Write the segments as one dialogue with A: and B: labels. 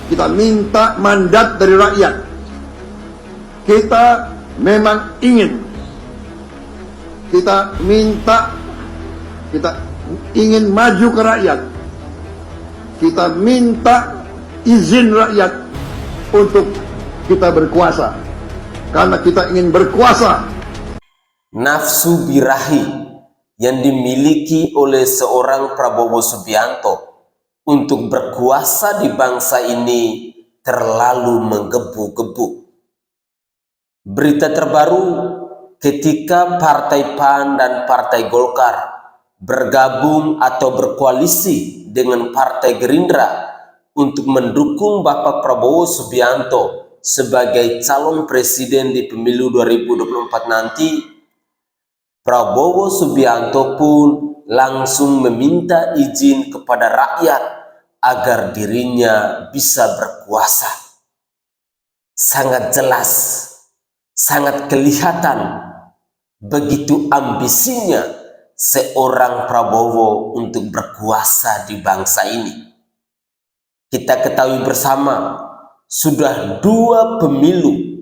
A: kita minta mandat dari rakyat. Kita memang ingin, kita ingin maju ke rakyat. Kita minta izin rakyat untuk kita berkuasa, karena kita ingin berkuasa.
B: Nafsu birahi yang dimiliki oleh seorang Prabowo Subianto untuk berkuasa di bangsa ini terlalu menggebu-gebu. Berita terbaru ketika Partai PAN dan Partai Golkar bergabung atau berkoalisi dengan Partai Gerindra untuk mendukung Bapak Prabowo Subianto sebagai calon presiden di pemilu 2024 nanti, Prabowo Subianto pun langsung meminta izin kepada rakyat agar dirinya bisa berkuasa. Sangat jelas, sangat kelihatan begitu ambisinya seorang Prabowo untuk berkuasa di bangsa ini. Kita ketahui bersama, sudah 2 pemilu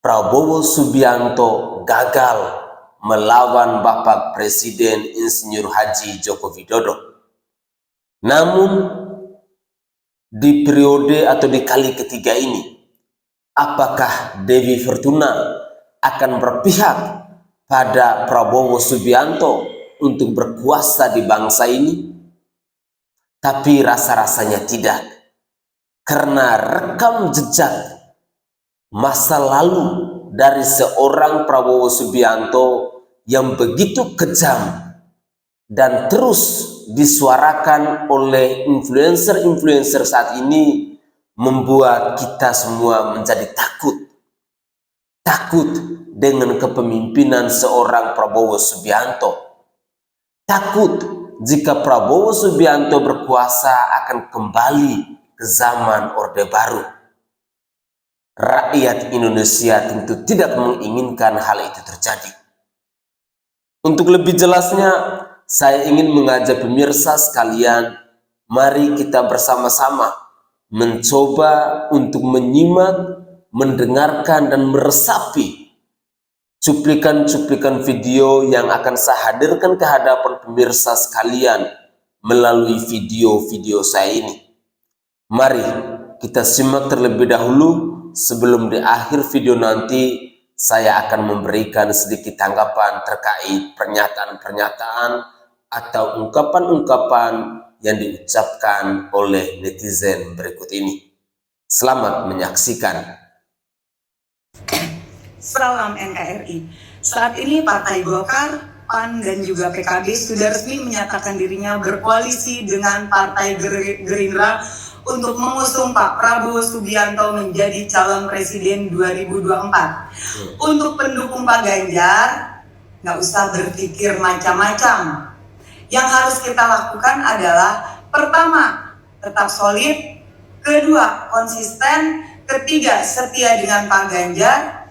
B: Prabowo Subianto gagal melawan Bapak Presiden Insinyur Haji Joko Widodo. Namun di periode atau di kali ketiga ini, apakah Dewi Fortuna akan berpihak pada Prabowo Subianto untuk berkuasa di bangsa ini? Tapi rasa-rasanya tidak, karena rekam jejak masa lalu dari seorang Prabowo Subianto yang begitu kejam dan terus disuarakan oleh influencer-influencer saat ini membuat kita semua menjadi takut. Takut dengan kepemimpinan seorang Prabowo Subianto. Takut jika Prabowo Subianto berkuasa akan kembali ke zaman Orde Baru. Rakyat Indonesia tentu tidak menginginkan hal itu terjadi. Untuk lebih jelasnya, saya ingin mengajak pemirsa sekalian, mari kita bersama-sama mencoba untuk menyimak, mendengarkan, dan meresapi cuplikan-cuplikan video yang akan saya hadirkan ke hadapan pemirsa sekalian melalui video-video saya ini. Mari kita simak terlebih dahulu. Sebelum di akhir video nanti, saya akan memberikan sedikit tanggapan terkait pernyataan-pernyataan atau ungkapan-ungkapan yang diucapkan oleh netizen berikut ini. Selamat menyaksikan.
C: Salam NKRI. Saat ini Partai Golkar, PAN, dan juga PKB sudah resmi menyatakan dirinya berkoalisi dengan Partai Gerindra untuk mengusung Pak Prabowo Subianto menjadi calon presiden 2024. Untuk pendukung Pak Ganjar, nggak usah berpikir macam-macam. Yang harus kita lakukan adalah pertama, tetap solid, kedua, konsisten, ketiga, setia dengan Pak Ganjar,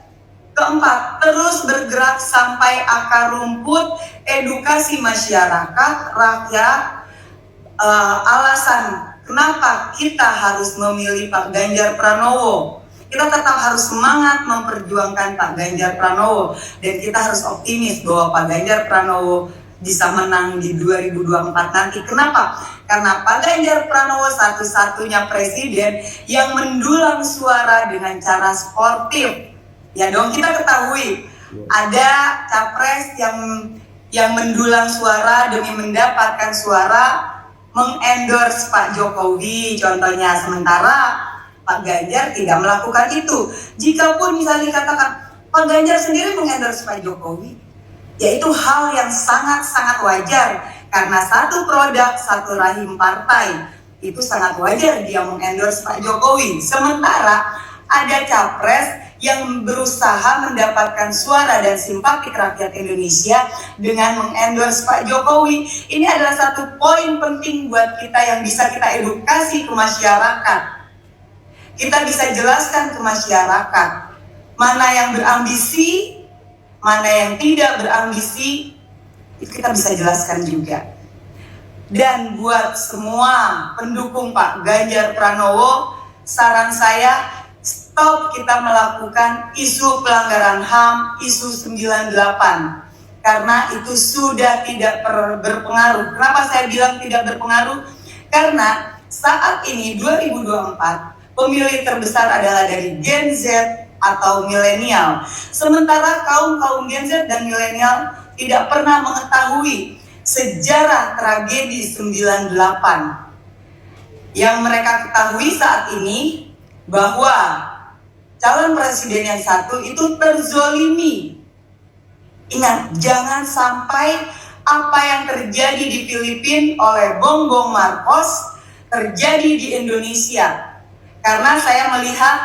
C: keempat, terus bergerak sampai akar rumput, edukasi masyarakat, rakyat, alasan kenapa kita harus memilih Pak Ganjar Pranowo. Kita tetap harus semangat memperjuangkan Pak Ganjar Pranowo, dan kita harus optimis bahwa Pak Ganjar Pranowo bisa menang di 2024 nanti. Kenapa? Karena Pak Ganjar Pranowo satu-satunya presiden yang mendulang suara dengan cara sportif. Ya dong, kita ketahui ada capres yang mendulang suara demi mendapatkan suara, mengendorse Pak Jokowi contohnya, sementara Pak Ganjar tidak melakukan itu. Jikapun misalnya dikatakan Pak Ganjar sendiri mengendorse Pak Jokowi, yaitu hal yang sangat-sangat wajar, karena satu produk satu rahim partai, itu sangat wajar dia mengendorse Pak Jokowi. Sementara ada capres yang berusaha mendapatkan suara dan simpati rakyat Indonesia dengan mengendorse Pak Jokowi. Ini adalah satu poin penting buat kita yang bisa kita edukasi ke masyarakat. Kita bisa jelaskan ke masyarakat mana yang berambisi, mana yang tidak berambisi, itu kita bisa jelaskan juga. Dan buat semua pendukung Pak Ganjar Pranowo, saran saya, stop kita melakukan isu pelanggaran HAM, isu 98. Karena itu sudah tidak berpengaruh. Kenapa saya bilang tidak berpengaruh? Karena saat ini 2024, pemilih terbesar adalah dari Gen Z atau milenial. Sementara kaum Gen Z dan milenial tidak pernah mengetahui sejarah tragedi 98. Yang mereka ketahui saat ini bahwa calon presiden yang satu itu terzolimi. Ingat, jangan sampai apa yang terjadi di Filipina oleh Bongbong Marcos terjadi di Indonesia. Karena saya melihat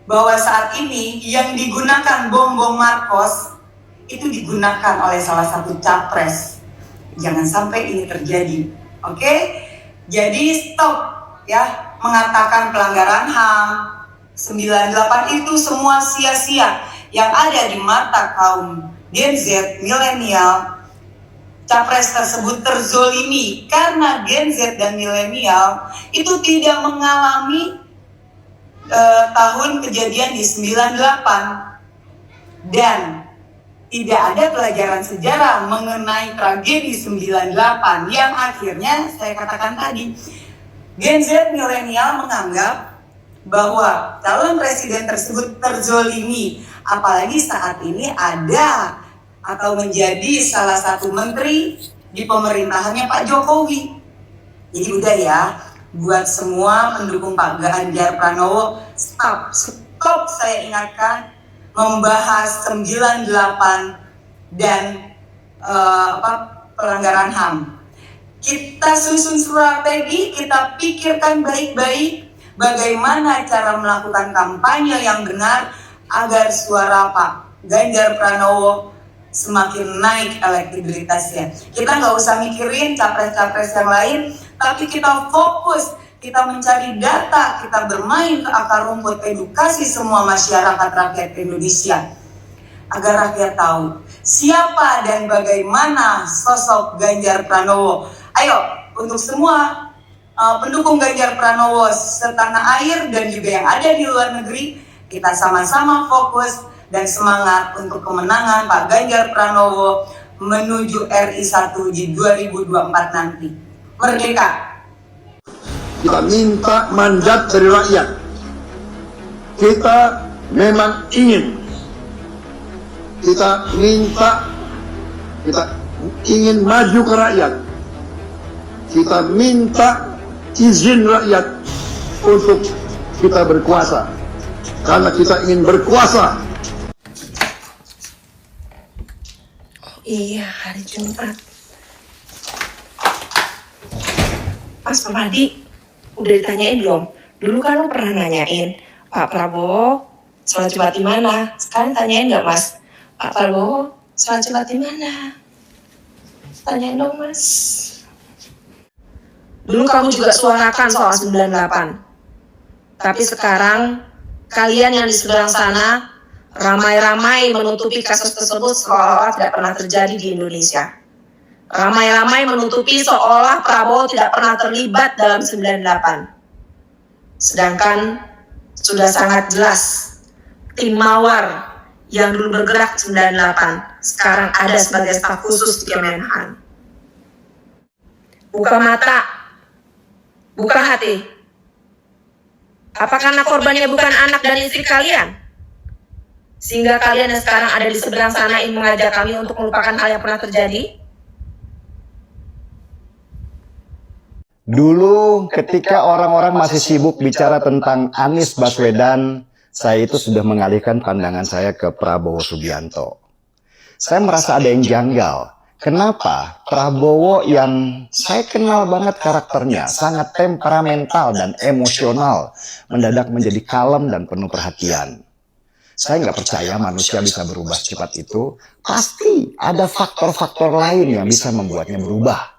C: bahwa saat ini yang digunakan Bongbong Marcos itu digunakan oleh salah satu capres. Jangan sampai ini terjadi. Oke? Jadi stop ya mengatakan pelanggaran HAM 98 itu semua sia-sia. Yang ada di mata kaum Gen Z, milenial, capres tersebut terzolimi karena Gen Z dan milenial itu tidak mengalami tahun kejadian di 98 dan tidak ada pelajaran sejarah mengenai tragedi 98 yang akhirnya saya katakan tadi, Gen Z milenial menganggap bahwa calon presiden tersebut terzolimi, apalagi saat ini ada atau menjadi salah satu menteri di pemerintahannya Pak Jokowi. Jadi udah ya, buat semua pendukung Pak Ganjar Pranowo, stop saya ingatkan membahas 98 dan pelanggaran HAM. Kita susun strategi, kita pikirkan baik-baik bagaimana cara melakukan kampanye yang benar agar suara Pak Ganjar Pranowo semakin naik elektabilitasnya. Kita nggak usah mikirin capres-capres yang lain, tapi kita fokus, kita mencari data, kita bermain ke akar rumput, edukasi semua masyarakat rakyat Indonesia agar rakyat tahu siapa dan bagaimana sosok Ganjar Pranowo. Ayo, untuk semua pendukung Ganjar Pranowo setanah air dan juga yang ada di luar negeri, kita sama-sama fokus dan semangat untuk kemenangan Pak Ganjar Pranowo menuju RI 1 di 2024 nanti. Merdeka!
A: Kita minta mandat dari rakyat. Kita memang ingin. Kita ingin maju ke rakyat. Kita minta izin rakyat untuk kita berkuasa. Karena kita ingin berkuasa.
D: Iya, hari Jumat. Mas Permadi, udah ditanyain belum? Dulu kan lo pernah nanyain, Pak Prabowo sholat Jumat di mana? Sekarang tanyain nggak Mas? Pak Prabowo sholat Jumat di mana? Tanyain dong Mas. Dulu kamu juga suarakan soal 98. Tapi sekarang kalian yang di seberang sana ramai-ramai menutupi kasus tersebut seolah-olah tidak pernah terjadi di Indonesia. Ramai-ramai menutupi seolah Prabowo tidak pernah terlibat dalam 98. Sedangkan sudah sangat jelas tim Mawar yang dulu bergerak 98 sekarang ada sebagai staf khusus di Kemenhan. Buka mata, buka hati. Apa karena korbannya bukan anak dan istri kalian? Sehingga kalian yang sekarang ada di seberang sana ingin mengajak kami untuk melupakan hal yang pernah terjadi?
E: Dulu ketika orang-orang masih sibuk bicara tentang Anies Baswedan, saya itu sudah mengalihkan pandangan saya ke Prabowo Subianto. Saya merasa ada yang janggal. Kenapa Prabowo yang saya kenal banget karakternya, sangat temperamental dan emosional, mendadak menjadi kalem dan penuh perhatian. Saya nggak percaya manusia bisa berubah secepat itu. Pasti ada faktor-faktor lain yang bisa membuatnya berubah.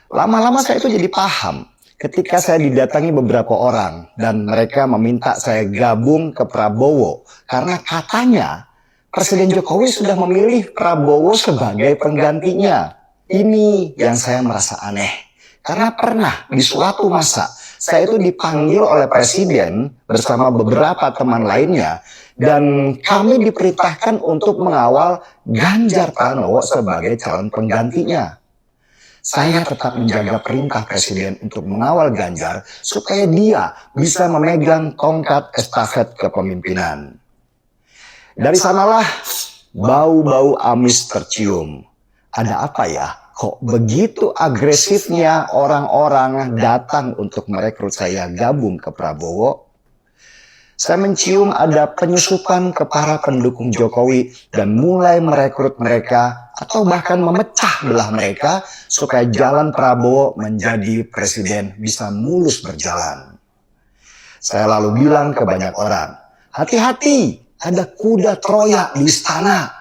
E: Lama-lama saya itu jadi paham. Ketika saya didatangi beberapa orang dan mereka meminta saya gabung ke Prabowo. Karena katanya Presiden Jokowi sudah memilih Prabowo sebagai penggantinya. Ini yang saya merasa aneh. Karena pernah di suatu masa saya itu dipanggil oleh Presiden bersama beberapa teman lainnya, dan kami diperintahkan untuk mengawal Ganjar Pranowo sebagai calon penggantinya. Saya tetap menjaga perintah Presiden untuk mengawal Ganjar supaya dia bisa memegang tongkat estafet kepemimpinan. Dari sanalah bau-bau amis tercium. Ada apa ya? Kok begitu agresifnya orang-orang datang untuk merekrut saya gabung ke Prabowo? Saya mencium ada penyusupan ke para pendukung Jokowi dan mulai merekrut mereka atau bahkan memecah belah mereka supaya jalan Prabowo menjadi presiden bisa mulus berjalan. Saya lalu bilang ke banyak orang, hati-hati, ada kuda Troya di istana.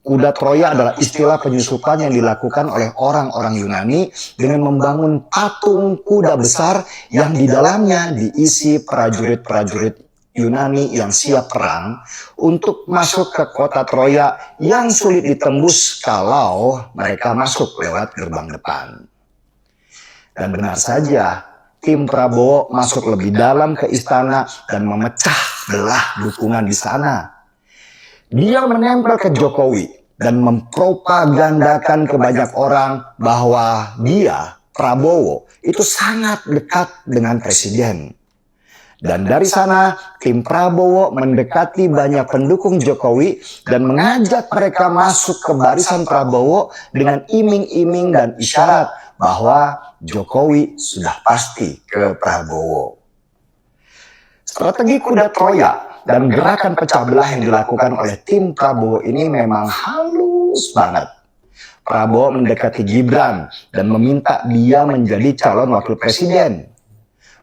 E: Kuda Troya adalah istilah penyusupan yang dilakukan oleh orang-orang Yunani dengan membangun patung kuda besar yang di dalamnya diisi prajurit-prajurit Yunani yang siap perang untuk masuk ke kota Troya yang sulit ditembus kalau mereka masuk lewat gerbang depan. Dan benar saja, tim Prabowo masuk lebih dalam ke istana dan memecah belah dukungan di sana. Dia menempel ke Jokowi dan mempropagandakan ke banyak orang bahwa dia, Prabowo, itu sangat dekat dengan Presiden. Dan dari sana, tim Prabowo mendekati banyak pendukung Jokowi dan mengajak mereka masuk ke barisan Prabowo dengan iming-iming dan isyarat bahwa Jokowi sudah pasti ke Prabowo. Strategi kuda Troya dan gerakan pecah belah yang dilakukan oleh tim Prabowo ini memang halus banget. Prabowo mendekati Gibran dan meminta dia menjadi calon wakil presiden.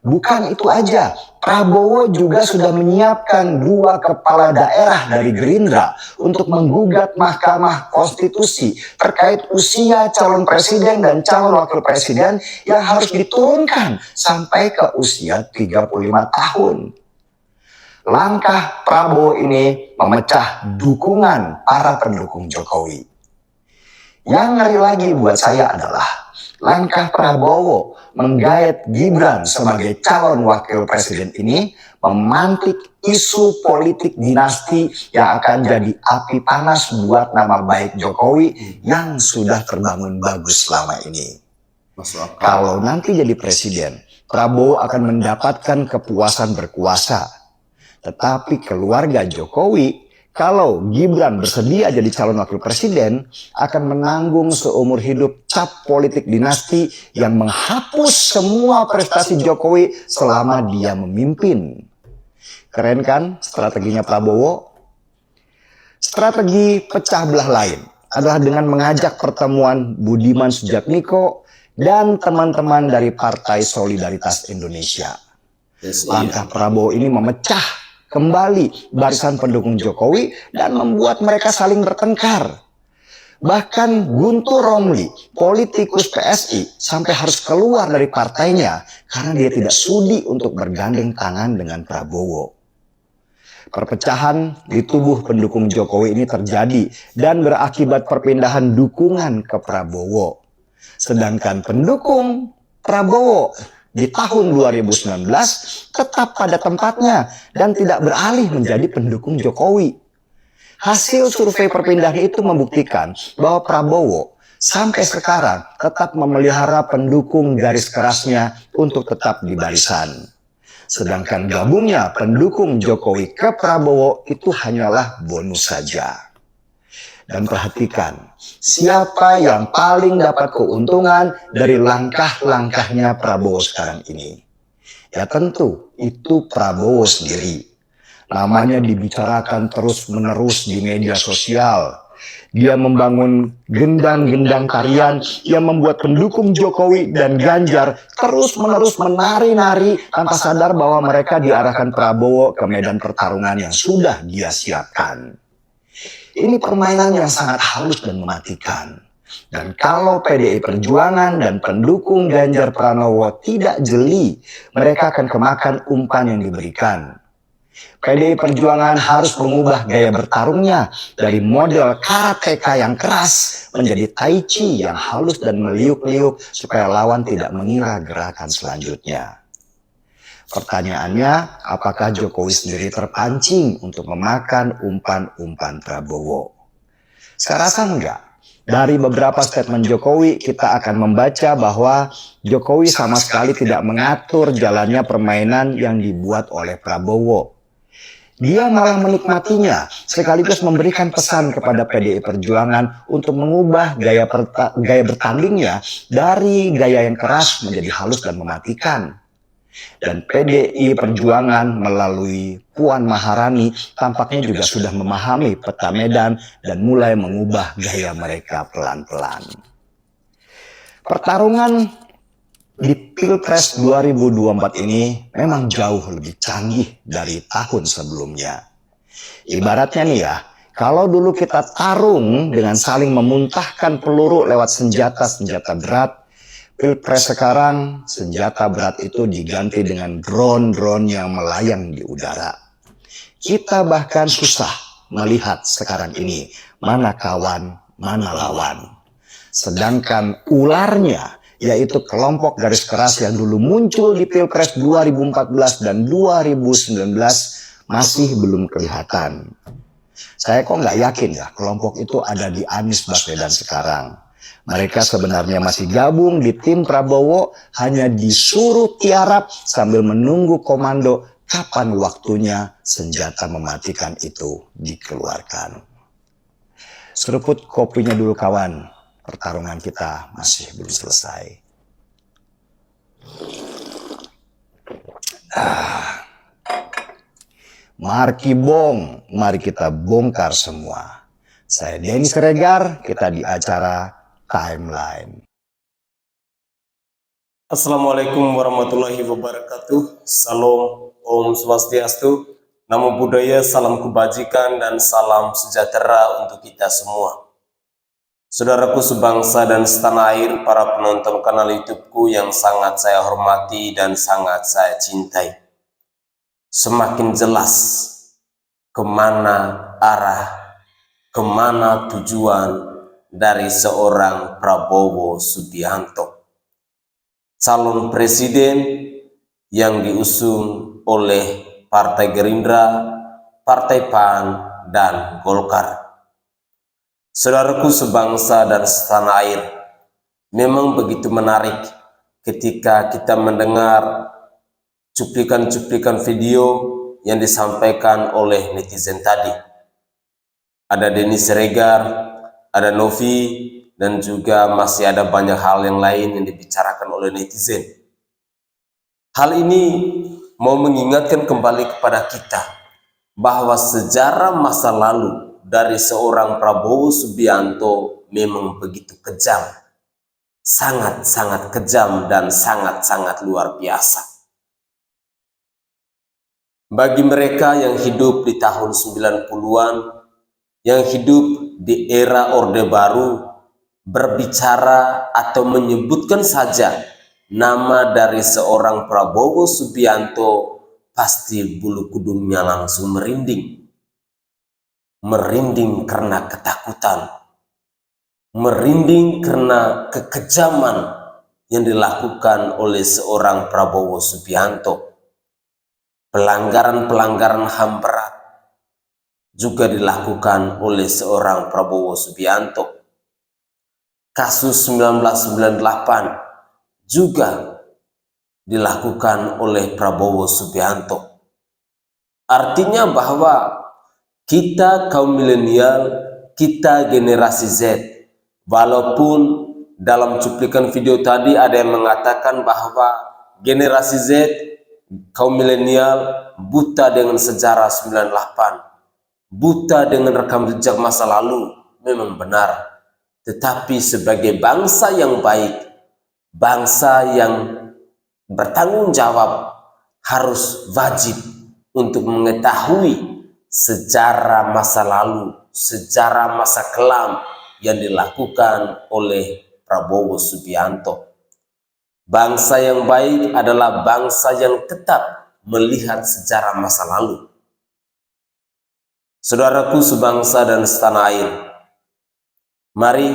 E: Bukan itu aja, Prabowo juga sudah menyiapkan 2 kepala daerah dari Gerindra untuk menggugat Mahkamah Konstitusi terkait usia calon presiden dan calon wakil presiden yang harus diturunkan sampai ke usia 35 tahun. Langkah Prabowo ini memecah dukungan para pendukung Jokowi. Yang ngeri lagi buat saya adalah langkah Prabowo menggait Gibran sebagai calon wakil presiden ini memantik isu politik dinasti yang akan jadi api panas buat nama baik Jokowi yang sudah terbangun bagus selama ini. Kalau nanti jadi presiden, Prabowo akan mendapatkan kepuasan berkuasa. Tetapi keluarga Jokowi, kalau Gibran bersedia jadi calon wakil presiden, akan menanggung seumur hidup cap politik dinasti yang menghapus semua prestasi Jokowi selama dia memimpin. Keren kan strateginya Prabowo? Strategi pecah belah lain adalah dengan mengajak pertemuan Budiman Sujatmiko dan teman-teman dari Partai Solidaritas Indonesia. Langkah Prabowo ini memecah kembali barisan pendukung Jokowi dan membuat mereka saling bertengkar. Bahkan Guntur Romli, politikus PSI, sampai harus keluar dari partainya karena dia tidak sudi untuk bergandeng tangan dengan Prabowo. Perpecahan di tubuh pendukung Jokowi ini terjadi dan berakibat perpindahan dukungan ke Prabowo. Sedangkan pendukung Prabowo di tahun 2019 tetap pada tempatnya dan tidak beralih menjadi pendukung Jokowi. Hasil survei perpindahan itu membuktikan bahwa Prabowo sampai sekarang tetap memelihara pendukung garis kerasnya untuk tetap di barisan. Sedangkan gabungnya pendukung Jokowi ke Prabowo itu hanyalah bonus saja. Dan perhatikan, siapa yang paling dapat keuntungan dari langkah-langkahnya Prabowo sekarang ini? Ya tentu, itu Prabowo sendiri. Namanya dibicarakan terus-menerus di media sosial. Dia membangun gendang-gendang tarian yang membuat pendukung Jokowi dan Ganjar terus-menerus menari-nari tanpa sadar bahwa mereka diarahkan Prabowo ke medan pertarungan yang sudah dia siapkan. Ini permainan yang sangat halus dan mematikan. Dan kalau PDI Perjuangan dan pendukung Ganjar Pranowo tidak jeli, mereka akan kemakan umpan yang diberikan. PDI Perjuangan harus mengubah gaya bertarungnya dari model karateka yang keras menjadi tai chi yang halus dan meliuk-liuk supaya lawan tidak mengira gerakan selanjutnya. Pertanyaannya, apakah Jokowi sendiri terpancing untuk memakan umpan-umpan Prabowo? Saya rasa enggak. Dari beberapa statement Jokowi, kita akan membaca bahwa Jokowi sama sekali tidak mengatur jalannya permainan yang dibuat oleh Prabowo. Dia malah menikmatinya, sekaligus memberikan pesan kepada PDI Perjuangan untuk mengubah gaya bertandingnya dari gaya yang keras menjadi halus dan mematikan. Dan PDI Perjuangan melalui Puan Maharani tampaknya juga sudah memahami peta medan dan mulai mengubah gaya mereka pelan-pelan. Pertarungan di Pilpres 2024 ini memang jauh lebih canggih dari tahun sebelumnya. Ibaratnya nih ya, kalau dulu kita tarung dengan saling memuntahkan peluru lewat senjata-senjata berat, Pilpres sekarang senjata berat itu diganti dengan drone-drone yang melayang di udara. Kita bahkan susah melihat sekarang ini mana kawan, mana lawan. Sedangkan ularnya, yaitu kelompok garis keras yang dulu muncul di Pilpres 2014 dan 2019 masih belum kelihatan. Saya kok nggak yakin ya kelompok itu ada di Anies Baswedan sekarang. Mereka sebenarnya masih gabung di tim Prabowo, hanya disuruh tiarap sambil menunggu komando kapan waktunya senjata mematikan itu dikeluarkan. Seruput kopinya dulu kawan, pertarungan kita masih belum selesai. Marki bong, mari kita bongkar semua. Saya Denny Siregar, kita di acara Timeline.
B: Assalamualaikum warahmatullahi wabarakatuh. Salam, Om Swastiastu, Namo Buddhaya, salam kebajikan dan salam sejahtera untuk kita semua. Saudaraku sebangsa dan setanah air, para penonton kanal YouTubeku yang sangat saya hormati dan sangat saya cintai. Semakin jelas kemana arah, kemana tujuan dari seorang Prabowo Subianto, calon presiden yang diusung oleh Partai Gerindra, Partai PAN, dan Golkar. Saudaraku sebangsa dan setanah air, memang begitu menarik ketika kita mendengar cuplikan-cuplikan video yang disampaikan oleh netizen tadi. Ada Denny Siregar, ada Novi, dan juga masih ada banyak hal yang lain yang dibicarakan oleh netizen. Hal ini mau mengingatkan kembali kepada kita bahwa sejarah masa lalu dari seorang Prabowo Subianto memang begitu kejam. Sangat-sangat kejam dan sangat-sangat luar biasa. Bagi mereka yang hidup di tahun 90-an, yang hidup di era Orde Baru, berbicara atau menyebutkan saja nama dari seorang Prabowo Subianto, pasti bulu kudungnya langsung merinding. Merinding karena ketakutan, merinding karena kekejaman yang dilakukan oleh seorang Prabowo Subianto. Pelanggaran-pelanggaran HAM berat juga dilakukan oleh seorang Prabowo Subianto. Kasus 1998 juga dilakukan oleh Prabowo Subianto. Artinya bahwa kita kaum milenial, kita generasi Z, walaupun dalam cuplikan video tadi ada yang mengatakan bahwa generasi Z, kaum milenial buta dengan sejarah 98, buta dengan rekam jejak masa lalu, memang benar. Tetapi sebagai bangsa yang baik, bangsa yang bertanggung jawab, harus wajib untuk mengetahui sejarah masa lalu, sejarah masa kelam yang dilakukan oleh Prabowo Subianto. Bangsa yang baik adalah bangsa yang tetap melihat sejarah masa lalu. Saudaraku sebangsa dan setanah air, mari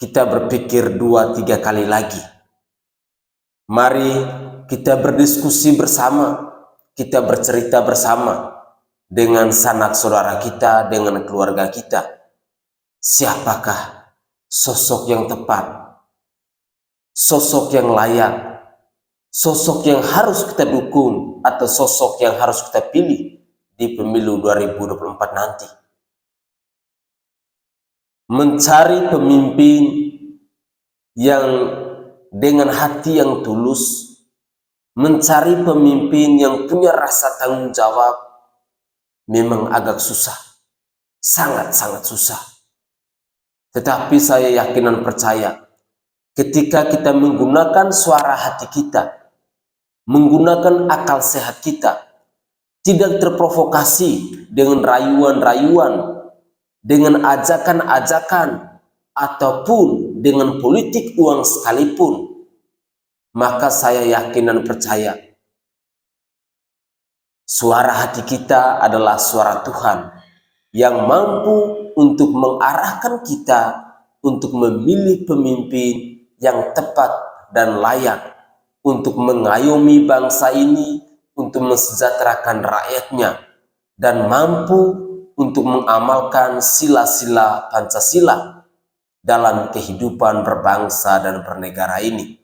B: kita berpikir 2-3 kali lagi. Mari kita berdiskusi bersama, kita bercerita bersama dengan sanak saudara kita, dengan keluarga kita. Siapakah sosok yang tepat, sosok yang layak, sosok yang harus kita dukung, atau sosok yang harus kita pilih di pemilu 2024 nanti? Mencari pemimpin yang dengan hati yang tulus, mencari pemimpin yang punya rasa tanggung jawab, memang agak susah, sangat-sangat susah. Tetapi saya yakin dan percaya, ketika kita menggunakan suara hati kita, menggunakan akal sehat kita, tidak terprovokasi dengan rayuan-rayuan, dengan ajakan-ajakan, ataupun dengan politik uang sekalipun, maka saya yakin dan percaya suara hati kita adalah suara Tuhan yang mampu untuk mengarahkan kita untuk memilih pemimpin yang tepat dan layak untuk mengayomi bangsa ini, untuk mensejahterakan rakyatnya, dan mampu untuk mengamalkan sila-sila Pancasila dalam kehidupan berbangsa dan bernegara ini.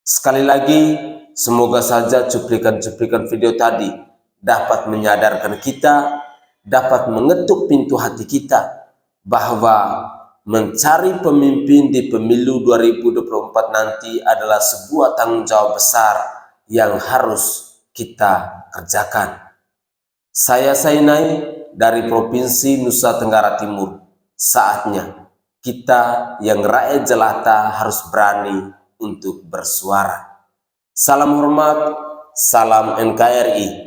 B: Sekali lagi, semoga saja cuplikan-cuplikan video tadi dapat menyadarkan kita, dapat mengetuk pintu hati kita, bahwa mencari pemimpin di pemilu 2024 nanti adalah sebuah tanggung jawab besar yang harus kita kerjakan. Saya Sainai dari Provinsi Nusa Tenggara Timur. Saatnya kita yang rakyat jelata harus berani untuk bersuara. Salam hormat, salam NKRI.